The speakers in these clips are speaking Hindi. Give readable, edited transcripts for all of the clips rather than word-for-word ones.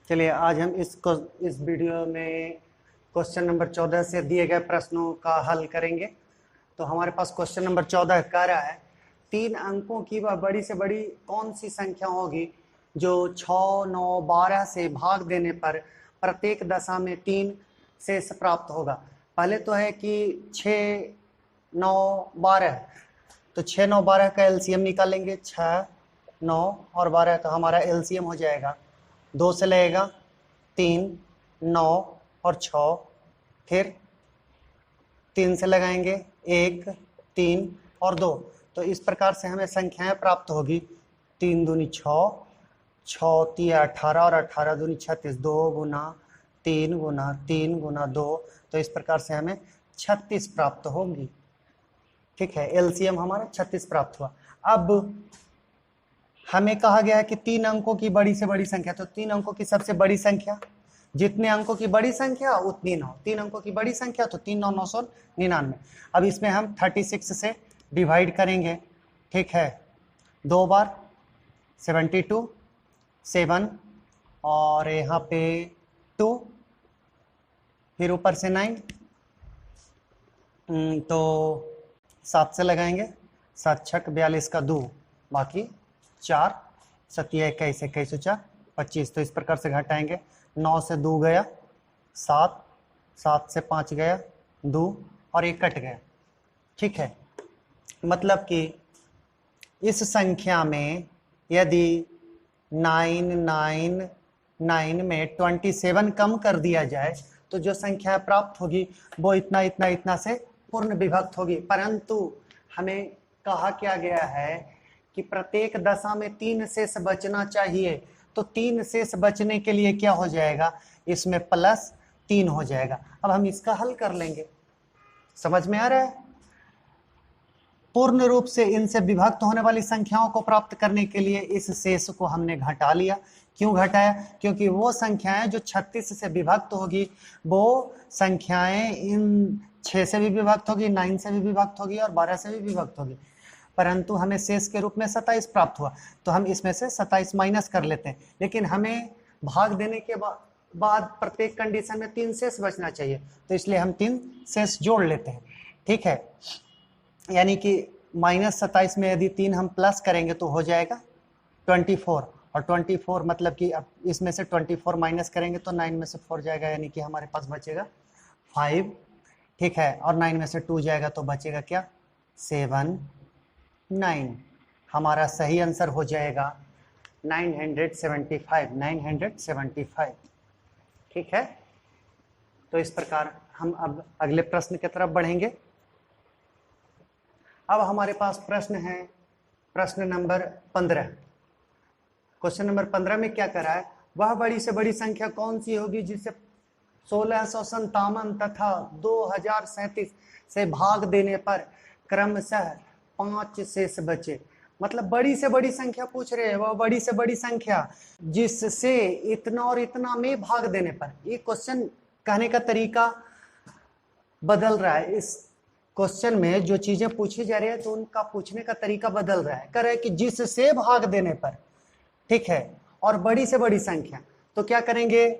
चलिए आज हम इस वीडियो में क्वेश्चन नंबर 14 से दिए गए प्रश्नों का हल करेंगे। तो हमारे पास क्वेश्चन नंबर 14 कह रहा है 3 अंकों की वह बड़ी से बड़ी कौन सी संख्या होगी जो 6, 9, 12 से भाग देने पर प्रत्येक दशा में 3 शेष प्राप्त होगा। पहले तो है कि 6, 9, 12, तो 6, 9, 12 का एलसीएम निकालेंगे। 6, 9 और 12 का हमारा एलसीएम हो जाएगा 2 से लगेगा 3, 9 और 6, फिर 3 से लगाएंगे 1, 3 और 2। तो इस प्रकार से हमें संख्याएं प्राप्त होगी। 3 दूनी 6, 6 तिया 18 और 18 दूनी 36, 2 गुना 3 गुना 3 गुना 2, तो इस प्रकार से हमें 36 प्राप्त होगी। ठीक है, एलसीएम हमारा 36 प्राप्त हुआ। अब हमें कहा गया है कि 3 अंकों की बड़ी से बड़ी संख्या, तो 3 अंकों की सबसे बड़ी संख्या, जितने अंकों की बड़ी संख्या उतनी 9। 3 अंकों की बड़ी संख्या तो 3 9 999। अब इसमें हम 36 से डिवाइड करेंगे। ठीक है, 2 बार 72, 7 और यहाँ पे 2, फिर ऊपर से 9, तो 7 से लगाएंगे। 7 छक 42 का 2, बाकी 4, 7 21, 21 4 25। तो इस प्रकार से घटाएंगे। 9 से 2 गया 7, 7 से 5 गया 2 और 1 कट गया। ठीक है, मतलब कि इस संख्या में यदि 999 में 27 कम कर दिया जाए तो जो संख्या प्राप्त होगी वो इतना इतना इतना से पूर्ण विभक्त होगी। परंतु हमें कहा क्या गया है कि प्रत्येक दशा में 3 शेष बचना चाहिए। तो 3 शेष बचने के लिए क्या हो जाएगा, इसमें +3 हो जाएगा। अब हम इसका हल कर लेंगे। समझ में आ रहा है? पूर्ण रूप से इनसे विभक्त होने वाली संख्याओं को प्राप्त करने के लिए इस शेष को हमने घटा लिया। क्यों घटाया? क्योंकि वो संख्याएं जो 36 से विभक्त होगी वो संख्याएं इन 6 से भी विभक्त होगी, 9 से भी विभक्त होगी और 12 से भी विभक्त होगी। परंतु हमें शेष के रूप में 27 प्राप्त हुआ, तो हम इसमें से 27 माइनस कर लेते हैं। लेकिन हमें भाग देने के बाद प्रत्येक कंडीशन में 3 शेष बचना चाहिए, तो इसलिए हम 3 शेष जोड़ लेते हैं। ठीक है, यानी कि -27 में यदि 3 हम प्लस करेंगे तो हो जाएगा 24, और 24 मतलब कि अब इसमें से 24 माइनस करेंगे तो 9 में से 4 जाएगा, यानी कि हमारे पास बचेगा 5। ठीक है, और 9 में से 2 जाएगा तो बचेगा क्या, 7, 9। हमारा सही आंसर हो जाएगा 975। ठीक है, तो इस प्रकार हम अब अगले प्रश्न की तरफ बढ़ेंगे। अब हमारे पास प्रश्न है प्रश्न नंबर 15। क्वेश्चन नंबर 15 में क्या करा है, वह बड़ी से बड़ी संख्या कौन सी होगी जिसे 1657 तथा 2037 से भाग देने पर क्रमशः 5 शेष बचे। मतलब बड़ी से बड़ी संख्या पूछ रहे हैं, वह बड़ी से बड़ी संख्या जिससे इतना और इतना में भाग देने पर। ये क्वेश्चन कहने का तरीका बदल रहा है। इस क्वेश्चन में जो चीजें पूछी जा रही है तो उनका पूछने का तरीका बदल रहा है। कह रहा है कि जिससे भाग देने पर, ठीक है, और बड़ी से बड़ी संख्या। तो क्या करेंगे,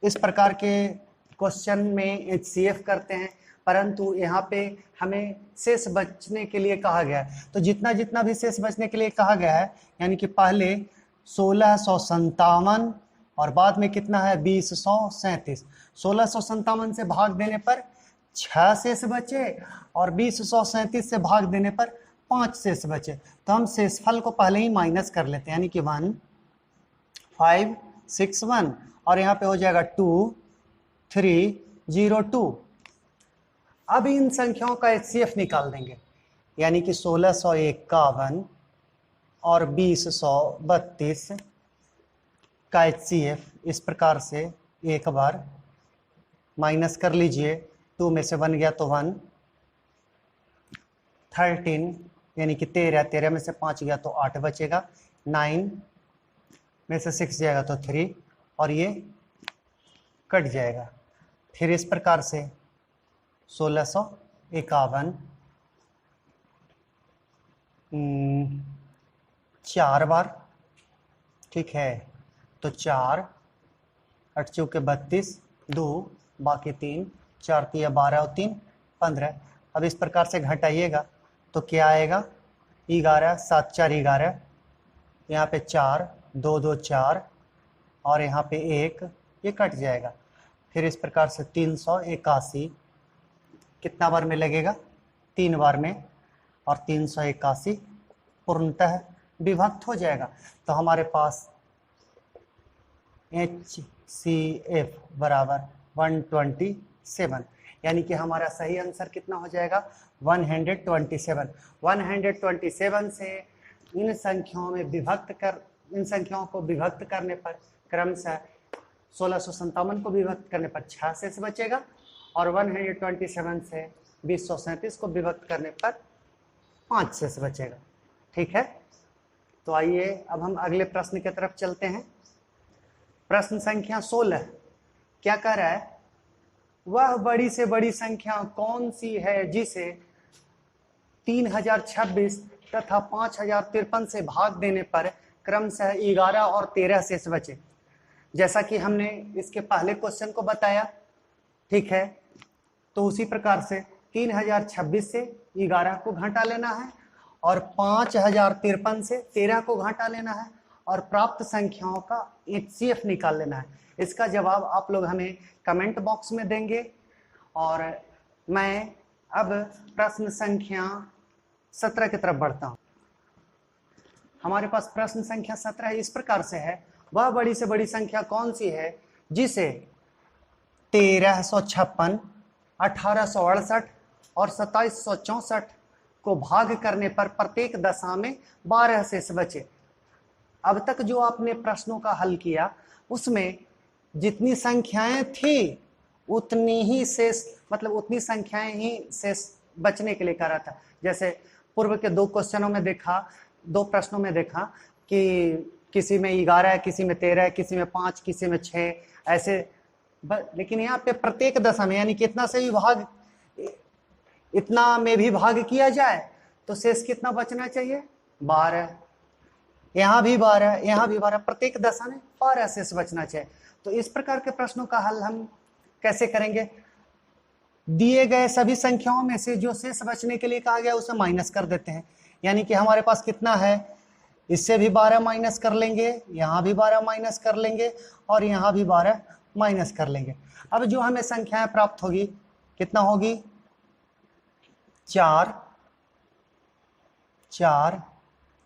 इस प्रकार के क्वेश्चन में HCF करते हैं, परंतु यहाँ पे हमें शेष बचने के लिए कहा गया है। तो जितना जितना भी शेष बचने के लिए कहा गया है, यानी कि पहले 1657 और बाद में कितना है 2037। 1657 से भाग देने पर 6 शेष बचे और 2037 से भाग देने पर 5 शेष बचे। तो हम शेषफल को पहले ही माइनस कर लेते हैं, यानी कि 1561 और यहाँ पे हो जाएगा 2302। अब इन संख्याओं का HCF निकाल देंगे, यानी कि 1651 और 2032 का HCF इस प्रकार से एक बार माइनस कर लीजिए। 2 में से 1 गया तो 1, 13 यानी कि 13, 13 में से 5 गया तो 8 बचेगा, 9 में से 6 जाएगा तो 3 और ये कट जाएगा। फिर इस प्रकार से 1651 4 बार, ठीक है, तो 4 8 चौके 32, 2 बाकी 3, 4 तिया 12 और 3 15। अब इस प्रकार से घटाइएगा तो क्या आएगा, 11, 7 4 11, यहाँ पे 4, 2 2 4 और यहाँ पे 1, ये कट जाएगा। फिर इस प्रकार से 381 कितना बार में लगेगा, 3 बार में, और 381 पूर्णतः विभक्त हो जाएगा। तो हमारे पास HCF बराबर 127, यानी कि हमारा सही आंसर कितना हो जाएगा, 127। 127 से इन संख्याओं में इन संख्याओं को विभक्त करने पर क्रमशः 1657 को विभक्त करने पर 6 शेष बचेगा, और 127 से 2037 को विभक्त करने पर 5 शेष बचेगा। ठीक है, तो आइए अब हम अगले प्रश्न की तरफ चलते हैं। प्रश्न संख्या 16 क्या कह रहा है, वह बड़ी से बड़ी संख्या कौन सी है जिसे 3026 तथा 5053 से भाग देने पर क्रमशः 11 और 13 शेष बचे। जैसा कि हमने इसके पहले क्वेश्चन को बताया, ठीक है, तो उसी प्रकार से 3026 से 11 को घटा लेना है और 5053 से 13 को घटा लेना है और प्राप्त संख्याओं का HCF निकाल लेना है। इसका जवाब आप लोग हमें कमेंट बॉक्स में देंगे। और मैं अब प्रश्न संख्या 17 की तरफ बढ़ता हूं। हमारे पास प्रश्न संख्या 17 इस प्रकार से है, वह बड़ी से बड़ी संख्या कौन सी है जिसे 1356, 1868 और 2764 को भाग करने पर प्रत्येक दशा में 12 शेष बचे। अब तक जो आपने प्रश्नों का हल किया उसमें जितनी संख्याएं थी उतनी ही शेष, मतलब उतनी संख्याएं ही शेष बचने के लिए कह रहा था। जैसे पूर्व के 2 क्वेश्चनों में देखा, 2 प्रश्नों में देखा कि किसी में 11, किसी में 13, किसी में 5, किसी में 6 ऐसे, लेकिन यहाँ पे प्रत्येक दशा में, यानी कितना से भी भाग, इतना में भी भाग किया जाए तो शेष कितना बचना चाहिए, 12। यहाँ भी 12, यहाँ भी 12, प्रत्येक दशा में 12 शेष बचना चाहिए। तो इस प्रकार के प्रश्नों का हल हम कैसे करेंगे, दिए गए सभी संख्याओं में से जो शेष बचने के लिए कहा गया उसे माइनस कर देते हैं। यानी कि हमारे पास कितना है, इससे भी 12 माइनस कर लेंगे, यहाँ भी 12 माइनस कर लेंगे और यहाँ भी 12 माइनस कर लेंगे। अब जो हमें संख्याएं प्राप्त होगी कितना होगी, 4 4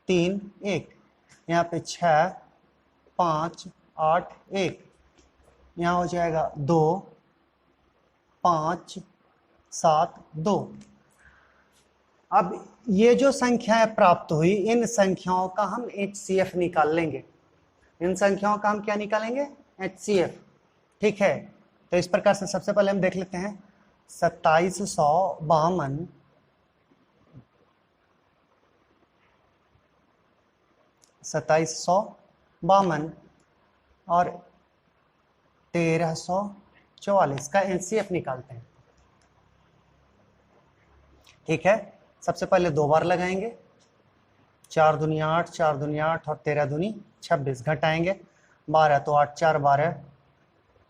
3 1, यहाँ पे 6 5 8 1, यहाँ हो जाएगा 2 5 7 2। अब ये जो संख्याएं प्राप्त हुई, इन संख्याओं का हम HCF निकाल लेंगे। इन संख्याओं का हम क्या निकालेंगे, HCF। ठीक है, तो इस प्रकार से सबसे पहले हम देख लेते हैं 2752 2752 और 1344 का HCF निकालते हैं। ठीक है, सबसे पहले 2 बार लगाएंगे, 4 दूनी 8, 4 दूनी 8 और 13 दूनी 26, घटाएंगे 12 तो 8 4 12,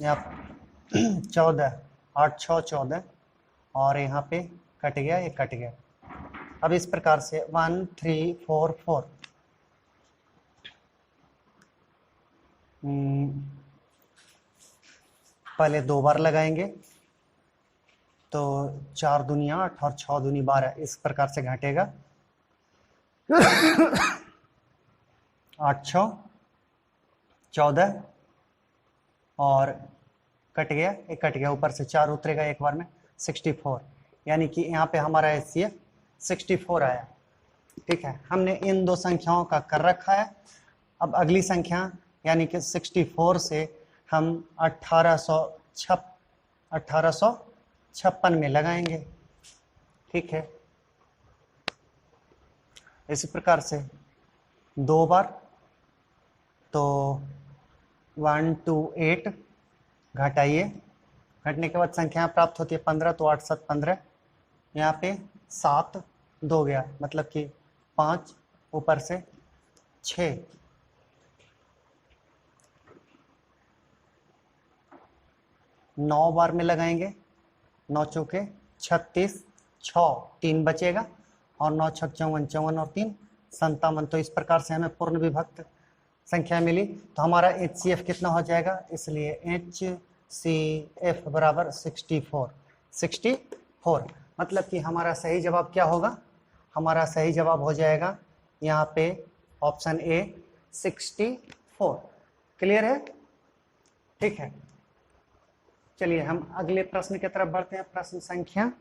यहाँ 14, 8 6 14 और यहाँ पे कट गया, ये कट गया। अब इस प्रकार से 1 3 4 4, पहले 2 बार लगाएंगे तो 4 दूनी 8 और 6 दूनी 12, इस प्रकार से घटेगा 8 6 14 और कट गया, एक कट गया, ऊपर से 4 उतरेगा एक बार में, 64, यानी कि यहाँ पे हमारा HCF 64 आया। ठीक है, हमने इन 2 संख्याओं का कर रखा है। अब अगली संख्या यानी कि 64 से हम 1856 में लगाएंगे। ठीक है, इसी प्रकार से 2 बार तो 1 2 8, घटाइए, घटने के बाद संख्या प्राप्त होती है 15, तो 8 7 15, यहाँ पे 7 2 गया, मतलब कि 5 ऊपर से 6, 9 बार में लगाएंगे, 9 चौके 36, 6 3 बचेगा और 9 छक 54, 54 और 3 57। तो इस प्रकार से हमें पूर्ण विभक्त संख्या मिली। तो हमारा HCF कितना हो जाएगा, इसलिए HCF बराबर 64। मतलब कि हमारा सही जवाब क्या होगा, हमारा सही जवाब हो जाएगा यहाँ पे ऑप्शन ए 64। क्लियर है? ठीक है, चलिए हम अगले प्रश्न की तरफ बढ़ते हैं। प्रश्न संख्या,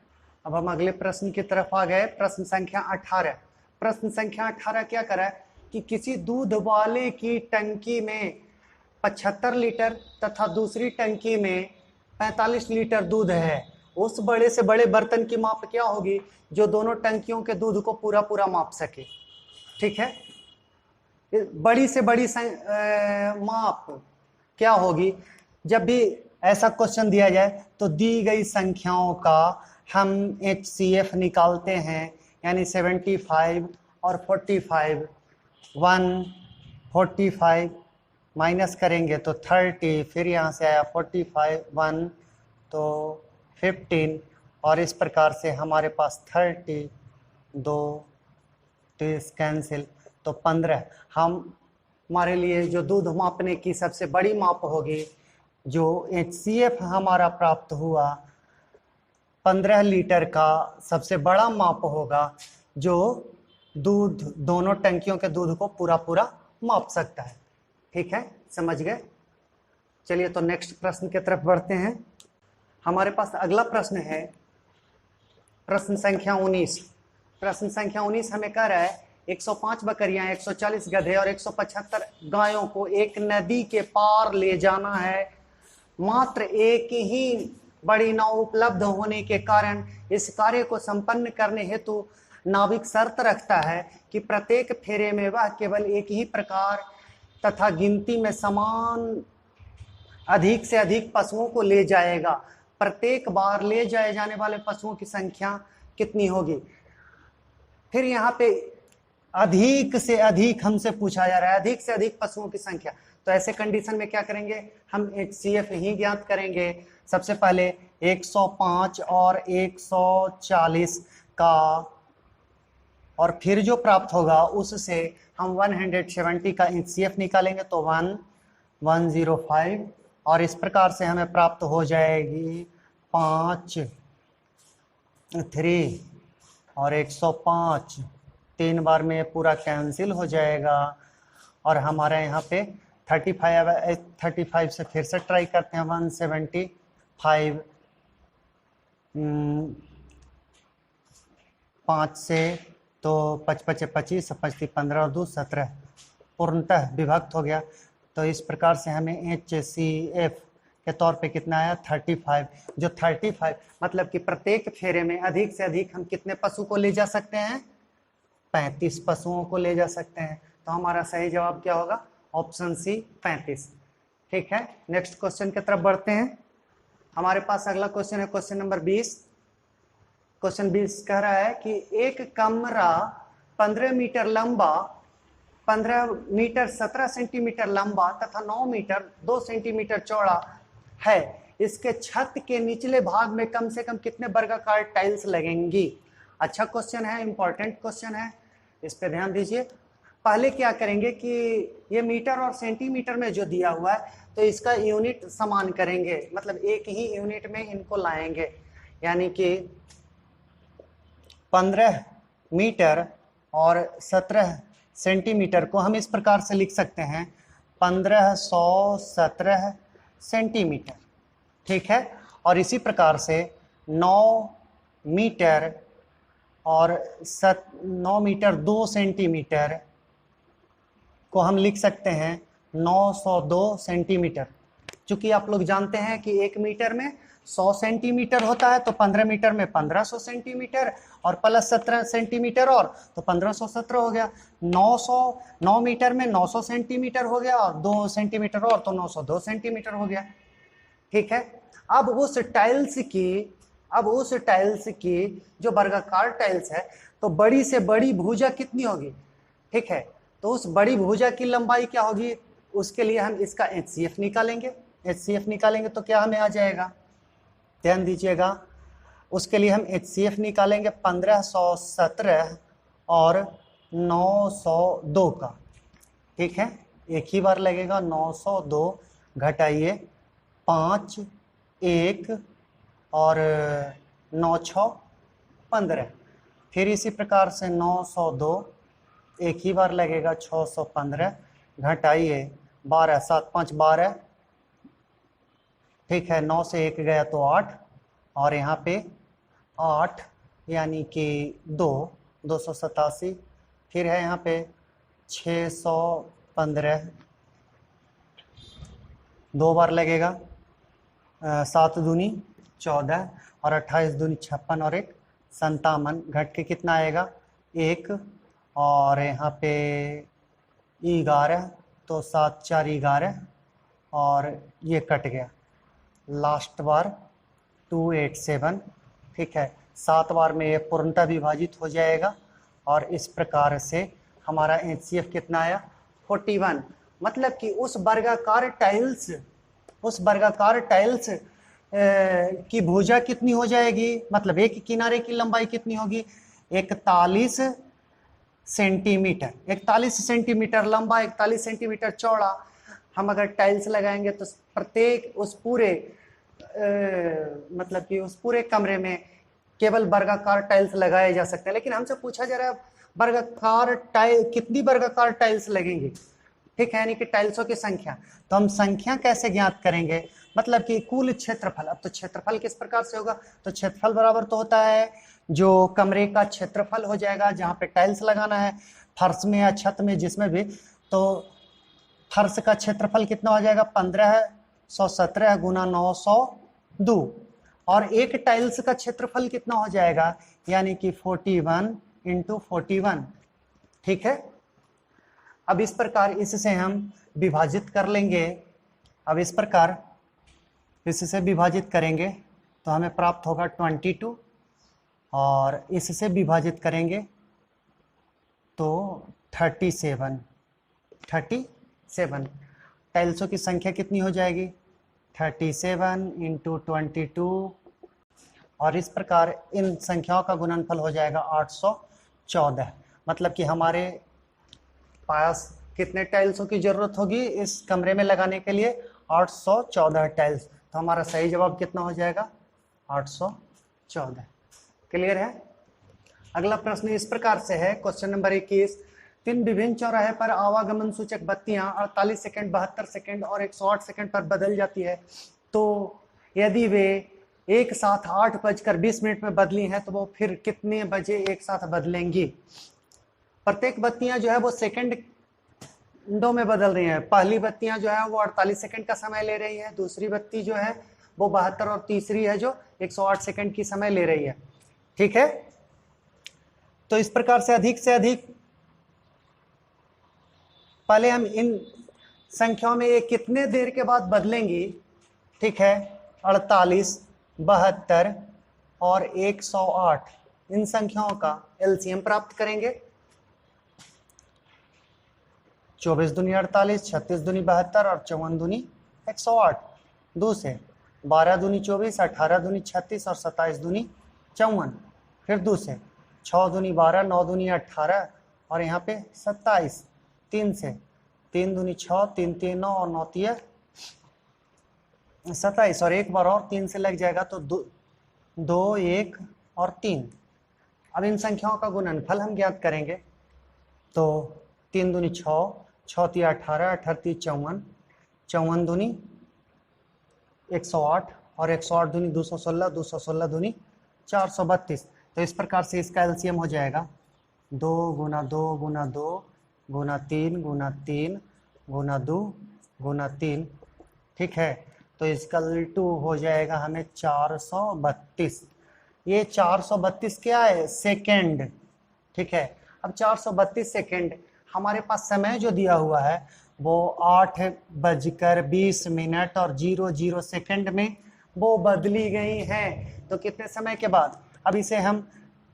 अब हम अगले प्रश्न की तरफ आ गए। प्रश्न संख्या 18। प्रश्न संख्या 18 क्या करा है कि किसी दूध वाले की टंकी में 75 लीटर तथा दूसरी टंकी में 45 लीटर दूध है। उस बड़े से बड़े बर्तन की माप क्या होगी जो दोनों टंकियों के दूध को पूरा पूरा माप सके। ठीक है, बड़ी से बड़ी माप क्या होगी। जब भी ऐसा क्वेश्चन दिया जाए तो दी गई संख्याओं का हम HCF निकालते हैं, यानी 75 और 45, 145 माइनस करेंगे तो 30, फिर यहाँ से आया 45, 1 तो 15 और इस प्रकार से हमारे पास 30, 2 30 कैंसिल तो 15। हमारे लिए जो दूध मापने की सबसे बड़ी माप होगी, जो HCF हमारा प्राप्त हुआ 15 लीटर का सबसे बड़ा माप होगा, जो दूध दोनों टंकियों के दूध को पूरा पूरा माप सकता है। ठीक है, समझ गए? चलिए तो नेक्स्ट प्रश्न की तरफ बढ़ते हैं। हमारे पास अगला प्रश्न है प्रश्न संख्या 19। प्रश्न संख्या 19 हमें कह रहा है 105 बकरियां, 140 गधे और 175 गायों को एक नदी के पार ले जाना है। मात्र एक ही बड़ी नाव उपलब्ध होने के कारण इस कार्य को संपन्न करने हेतु नाविक शर्त रखता है कि प्रत्येक फेरे में वह केवल एक ही प्रकार तथा गिनती में समान अधिक से अधिक पशुओं को ले जाएगा। प्रत्येक बार ले जाए जाने वाले पशुओं की संख्या कितनी होगी। फिर यहाँ पे अधिक से अधिक हमसे पूछा जा रहा है, अधिक से अधिक पशुओं की संख्या। तो ऐसे कंडीशन में क्या करेंगे, हम HCF ही ज्ञात करेंगे। सबसे पहले 105 और 140 का, और फिर जो प्राप्त होगा उससे हम 170 का HCF निकालेंगे तो 105 और इस प्रकार से हमें प्राप्त हो जाएगी 5, 3 और 105। 3 बार में पूरा कैंसिल हो जाएगा और हमारे यहाँ पे 35 से फिर से ट्राई करते हैं। 175 5 से तो 55 25, 25 15 और 2 17 पूर्णतः विभक्त हो गया। तो इस प्रकार से हमें HCF के तौर पे कितना आया 35। जो 35 मतलब कि प्रत्येक फेरे में अधिक से अधिक हम कितने पशु को ले जा सकते हैं, 35 पशुओं को ले जा सकते हैं। तो हमारा सही जवाब क्या होगा, ऑप्शन सी 35। ठीक है, नेक्स्ट क्वेश्चन की तरफ बढ़ते हैं। हमारे पास अगला क्वेश्चन है क्वेश्चन नंबर 20। क्वेश्चन 20 कह रहा है कि एक कमरा 15 मीटर लंबा, 15 मीटर 17 सेंटीमीटर लंबा तथा 9 मीटर 2 सेंटीमीटर चौड़ा है। इसके छत के निचले भाग में कम से कम कितने वर्गाकार टाइल्स लगेंगी। अच्छा क्वेश्चन है, इंपॉर्टेंट क्वेश्चन है, इस पे ध्यान दीजिए। पहले क्या करेंगे कि ये मीटर और सेंटीमीटर में जो दिया हुआ है तो इसका यूनिट समान करेंगे, मतलब एक ही यूनिट में इनको लाएंगे। यानी कि 15 मीटर और 17 सेंटीमीटर को हम इस प्रकार से लिख सकते हैं 1517 सेंटीमीटर। ठीक है, और इसी प्रकार से 9 मीटर और 9 मीटर 2 सेंटीमीटर को हम लिख सकते हैं 902 सेंटीमीटर। चूंकि आप लोग जानते हैं कि 1 मीटर में 100 सेंटीमीटर होता है, तो 15 मीटर में 1500 सेंटीमीटर और प्लस 17 सेंटीमीटर और तो 1517 हो गया। 9 मीटर में 900 सेंटीमीटर हो गया और 2 सेंटीमीटर और तो 902 सेंटीमीटर हो गया। ठीक है, अब उस टाइल्स की जो वर्गाकार टाइल्स है तो बड़ी से बड़ी भुजा कितनी होगी। ठीक है, तो उस बड़ी भुजा की लंबाई क्या होगी, उसके लिए हम इसका HCF निकालेंगे। HCF निकालेंगे तो क्या हमें आ जाएगा, ध्यान दीजिएगा। उसके लिए हम HCF निकालेंगे 1517 और 902 का, ठीक है। एक ही बार लगेगा, 902 घटाइए 5 1 और 9 6 15, फिर इसी प्रकार से 902 एक ही बार लगेगा 615 घटाइए 12 7 5 12, ठीक है। 9 से 1 गया तो 8 और यहाँ पे 8 यानी कि 287, फिर है यहाँ पे 615 दो बार लगेगा, 7 दूनी 14 और 28 दूनी 56 और 1 57, घट के कितना आएगा 1 और यहाँ पे 11, तो 7 4 11 और ये कट गया, लास्ट बार 287, ठीक है। 7 बार में ये पूर्णतः विभाजित हो जाएगा और इस प्रकार से हमारा HCF कितना आया 41। मतलब कि उस वर्गाकार टाइल्स की भुजा कितनी हो जाएगी, मतलब एक किनारे की लंबाई कितनी होगी 41 सेंटीमीटर, 41 सेंटीमीटर लंबा, 41 सेंटीमीटर चौड़ा। हम अगर टाइल्स लगाएंगे तो प्रत्येक उस पूरे मतलब कि उस पूरे कमरे में केवल वर्गाकार टाइल्स लगाए जा सकते हैं। लेकिन हमसे पूछा जा रहा है कितनी वर्गाकार टाइल्स लगेंगी, ठीक है, यानी कि टाइल्सों की संख्या। तो हम संख्या कैसे ज्ञात करेंगे, मतलब कि कुल क्षेत्रफल। अब तो क्षेत्रफल किस प्रकार से होगा, तो क्षेत्रफल बराबर तो होता है जो कमरे का क्षेत्रफल हो जाएगा जहाँ पे टाइल्स लगाना है, फर्श में या छत में जिसमें भी, तो फर्श का क्षेत्रफल कितना हो जाएगा 1517 गुना 902 और एक टाइल्स का क्षेत्रफल कितना हो जाएगा यानी कि 41 इंटू 41, ठीक है। अब इस प्रकार इससे हम विभाजित कर लेंगे। अब इस प्रकार इससे विभाजित करेंगे तो हमें प्राप्त होगा 22 और इससे विभाजित करेंगे तो 37। टाइल्सों की संख्या कितनी हो जाएगी 37 इंटू 22 और इस प्रकार इन संख्याओं का गुणनफल हो जाएगा 814। मतलब कि हमारे पास कितने टाइल्सों की जरूरत होगी इस कमरे में लगाने के लिए 814 टाइल्स। तो हमारा सही जवाब कितना हो जाएगा 814। क्लियर है। अगला प्रश्न इस प्रकार से है, क्वेश्चन नंबर 21। 3 विभिन्न चौराहे पर आवागमन सूचक बत्तियां 48 सेकंड 72 सेकंड और 108 सेकंड पर बदल जाती है। तो यदि वे एक साथ 8:20 में बदली हैं तो वो फिर कितने बजे एक साथ बदलेंगी। प्रत्येक बत्तियां जो है वो सेकंडों में बदल रही हैं। पहली बत्तियां जो है वो 48 सेकंड का समय ले रही है, दूसरी बत्ती जो है वो 72 और तीसरी है जो 108 सेकंड की समय ले रही है, ठीक है। तो इस प्रकार से अधिक पहले हम इन संख्याओं में ये कितने देर के बाद बदलेंगी, ठीक है। 48, 72 और 108 इन संख्याओं का एलसीएम प्राप्त करेंगे। 24 दूनी 48, 36 दूनी 72 और 54 दूनी 108। 2 से 12 दूनी 24, 18 दूनी 36 और 27 दूनी 54। फिर 2 से 6 दूनी 12, 9 दूनी 18 और यहाँ पे 27। 3 से 3 दूनी 6, 3 3 9 और 9 3 27 और एक बार और 3 से लग जाएगा तो 2 1 और 3। अब इन संख्याओं का गुणनफल हम ज्ञात करेंगे। तो 3 दूनी 6, 6 3 18, 18 3 54, 54 दूनी 108 और 108 दूनी 216, 216 दूनी 432। तो इस प्रकार से इसका एलसीएम हो जाएगा 2 गुना 2 गुना 2 गुना 3 गुना 3 गुना 2 गुना 3, ठीक है। तो इसका उल्टू हो जाएगा हमें 432। ये 432 क्या है सेकंड, ठीक है। अब 432 सेकंड हमारे पास समय जो दिया हुआ है वो 8:20 और 00 सेकंड में वो बदली गई है। तो कितने समय के बाद, अब इसे हम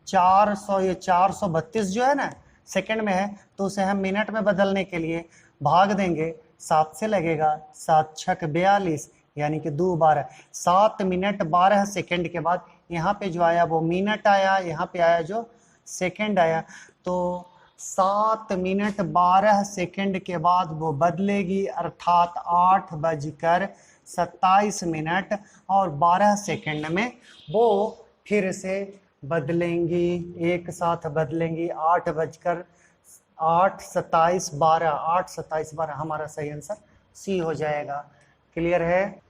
432 जो है ना सेकंड में है तो उसे हम मिनट में बदलने के लिए भाग देंगे 7 से, लगेगा 7 छक 42 यानी कि 2 12 7 मिनट 12 सेकंड के बाद यहाँ पे जो आया वो मिनट आया, यहाँ पे आया जो सेकंड आया, तो 7 मिनट 12 सेकंड के बाद वो बदलेगी, अर्थात 8:27 और 12 सेकंड में वो फिर से बदलेंगी, एक साथ बदलेंगी। 8:27 हमारा सही आंसर सी हो जाएगा। क्लियर है?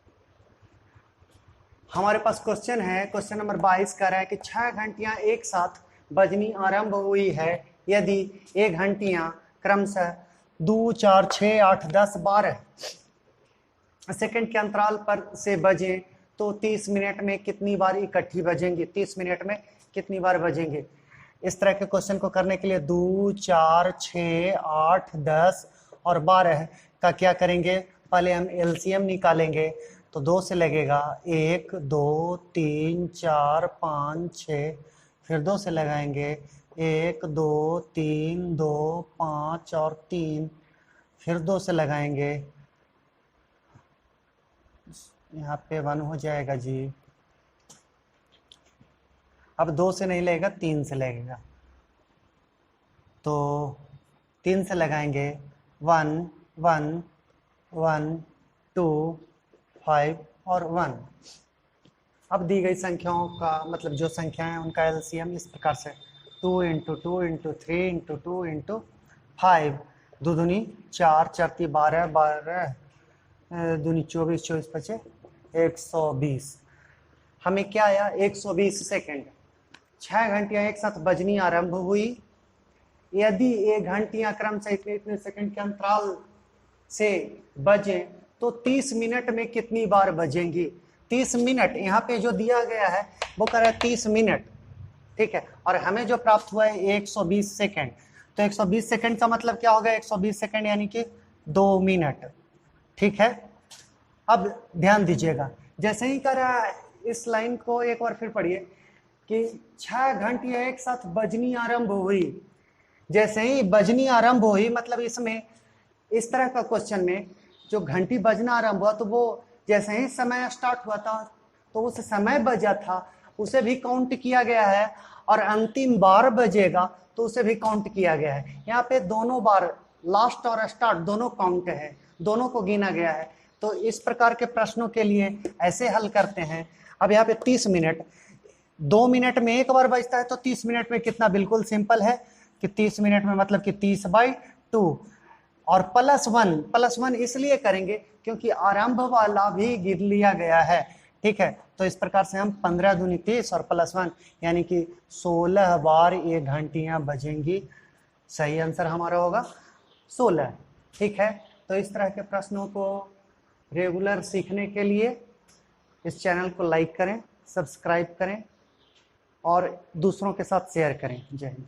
हमारे पास क्वेश्चन है, क्वेश्चन नंबर 22 कह रहा है कि 6 घंटियां एक साथ बजनी आरंभ हुई है यदि ये घंटियां क्रमशः 2 4 6 8 10 12 सेकंड के अंतराल पर से बजें तो 30 मिनट में कितनी बार इकट्ठी बजेंगी, 30 मिनट में कितनी बार बजेंगे। इस तरह के क्वेश्चन को करने के लिए 2 4 6 8 10 और 12 का क्या करेंगे, पहले हम एलसीएम निकालेंगे। तो 2 से लगेगा 1 2 3 4 5 6, फिर 2 से लगाएंगे 1 2 3 2 5 और 3, फिर 2 से लगाएंगे, यहाँ पे 1 हो जाएगा जी। अब 2 से नहीं लगेगा, 3 से लगेगा, तो 3 से लगाएंगे 1 1 1 2 5 और 1। अब दी गई संख्याओं का मतलब जो संख्याएं उनका एलसीएम इस प्रकार से 2 × 2 × 3 × 2 × 5, 2 दूनी 4 4 × 12 12 दूनी 24 24 बचे 120। हमें क्या आया, 120 सेकंड। 6 घंटियां एक साथ बजनी आरंभ हुई यदि ये घंटियां क्रम से इतने सेकंड के अंतराल से बजें तो 30 मिनट में कितनी बार बजेंगी। 30 मिनट यहाँ पे जो दिया गया है वो कर रहा है 30 मिनट, ठीक है, और हमें जो प्राप्त हुआ है 120 सेकंड। तो 120 सेकंड का मतलब क्या होगा, 120 सेकंड यानी कि 2 मिनट, ठीक है। अब ध्यान दीजिएगा, जैसे ही कर रहा है इस लाइन को एक बार फिर पढ़िए कि 6 घंटियां एक साथ बजनी आरंभ हुई। जैसे ही बजनी आरंभ हुई मतलब इसमें इस तरह का क्वेश्चन में जो घंटी बजना आरंभ हुआ तो वो जैसे ही समय स्टार्ट हुआ था तो उस समय बजा था उसे भी काउंट किया गया है, और अंतिम बार बजेगा तो उसे भी काउंट किया गया है। यहाँ पे दोनों बार लास्ट और स्टार्ट दोनों काउंट है, दोनों को गिना गया है। तो इस प्रकार के प्रश्नों के लिए ऐसे हल करते हैं। अब यहाँ पे 30 मिनट, 2 मिनट में एक बार बजता है तो 30 मिनट में कितना, बिल्कुल सिंपल है कि 30 मिनट में मतलब कि 30/2 और +1 इसलिए करेंगे क्योंकि आरंभ वाला भी गिर लिया गया है, ठीक है। तो इस प्रकार से हम 15 दूनी 30 और +1 यानी कि 16 बार ये घंटियां बजेंगी। सही आंसर हमारा होगा 16, ठीक है। तो इस तरह के प्रश्नों को रेगुलर सीखने के लिए इस चैनल को लाइक करें, सब्सक्राइब करें और दूसरों के साथ शेयर करें। जय हिंद।